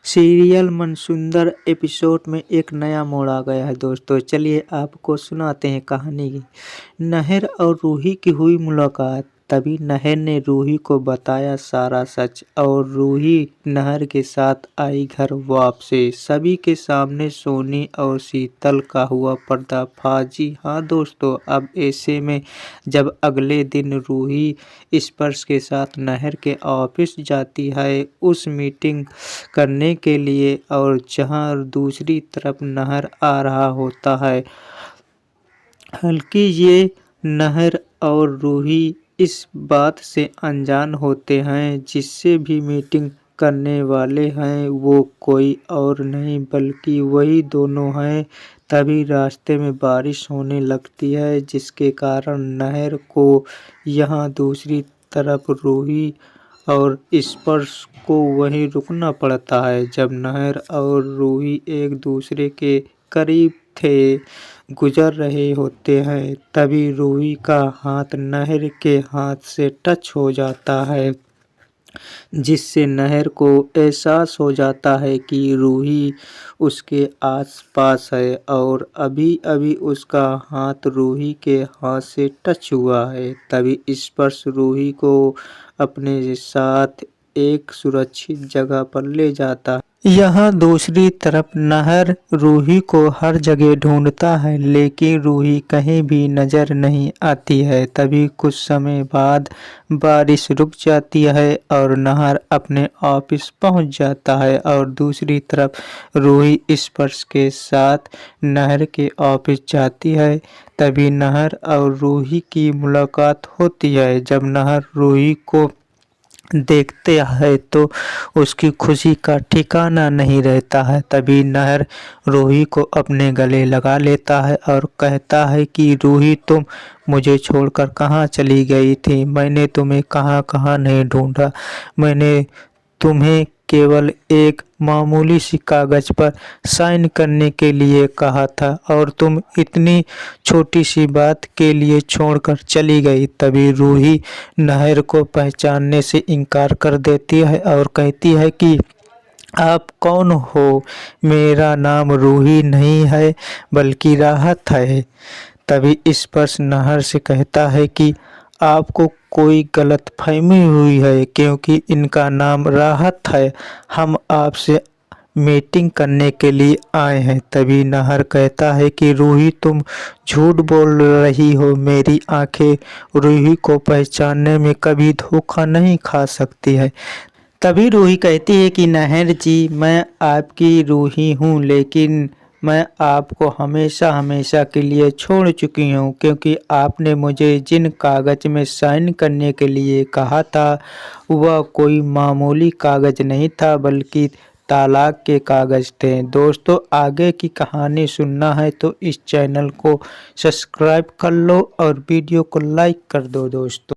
Serial मनसुंदर episode में एक नया मोड़ आ गया है दोस्तों। चलिए आपको सुनाते हैं कहानी की। नहर और रूही की हुई मुलाकात। तभी नहर ने रूही को बताया सारा सच और रूही नहर के साथ आई घर वापसी। सभी के सामने सोनी और शीतल का हुआ पर्दाफाश। जी हाँ दोस्तों, अब ऐसे में जब अगले दिन रूही स्पर्श के साथ नहर के ऑफिस जाती है उस मीटिंग करने के लिए, और जहां दूसरी तरफ नहर आ रहा होता है। हालांकि ये नहर और रूही इस बात से अनजान होते हैं जिससे भी मीटिंग करने वाले हैं वो कोई और नहीं बल्कि वही दोनों हैं। तभी रास्ते में बारिश होने लगती है जिसके कारण नहर को यहाँ दूसरी तरफ रूही और स्पर्श को वहीं रुकना पड़ता है। जब नहर और रूही एक दूसरे के करीब थे गुजर रहे होते हैं तभी रूही का हाथ नहर के हाथ से टच हो जाता है, जिससे नहर को एहसास हो जाता है कि रूही उसके आसपास है और अभी-अभी उसका हाथ रूही के हाथ से टच हुआ है। तभी स्पर्श रूही को अपने साथ एक सुरक्षित जगह पर ले जाता है। यहाँ दूसरी तरफ नहर रूही को हर जगह ढूंढता है लेकिन रूही कहीं भी नजर नहीं आती है। तभी कुछ समय बाद बारिश रुक जाती है और नहर अपने ऑफिस पहुंच जाता है और दूसरी तरफ रूही स्पर्श के साथ नहर के ऑफिस जाती है। तभी नहर और रूही की मुलाकात होती है। जब नहर रूही को देखते है तो उसकी खुशी का ठिकाना नहीं रहता है। तभी नहर रूही को अपने गले लगा लेता है और कहता है कि रूही, तुम मुझे छोड़कर कहाँ चली गई थी? मैंने तुम्हें कहाँ कहाँ नहीं ढूंढा। मैंने तुम्हें केवल एक मामूली सी कागज पर साइन करने के लिए कहा था और तुम इतनी छोटी सी बात के लिए छोड़कर चली गई। तभी रूही नहर को पहचानने से इनकार कर देती है और कहती है कि आप कौन हो? मेरा नाम रूही नहीं है बल्कि राहत है। तभी स्पर्श नहर से कहता है कि आपको कोई गलतफहमी हुई है क्योंकि इनका नाम राहत है। हम आपसे मीटिंग करने के लिए आए हैं। तभी नहर कहता है कि रूही, तुम झूठ बोल रही हो। मेरी आंखें रूही को पहचानने में कभी धोखा नहीं खा सकती है। तभी रूही कहती है कि नहर जी, मैं आपकी रूही हूँ लेकिन मैं आपको हमेशा हमेशा के लिए छोड़ चुकी हूँ क्योंकि आपने मुझे जिन कागज में साइन करने के लिए कहा था वह कोई मामूली कागज नहीं था बल्कि तालाक के कागज थे। दोस्तों, आगे की कहानी सुनना है तो इस चैनल को सब्सक्राइब कर लो और वीडियो को लाइक कर दो दोस्तों।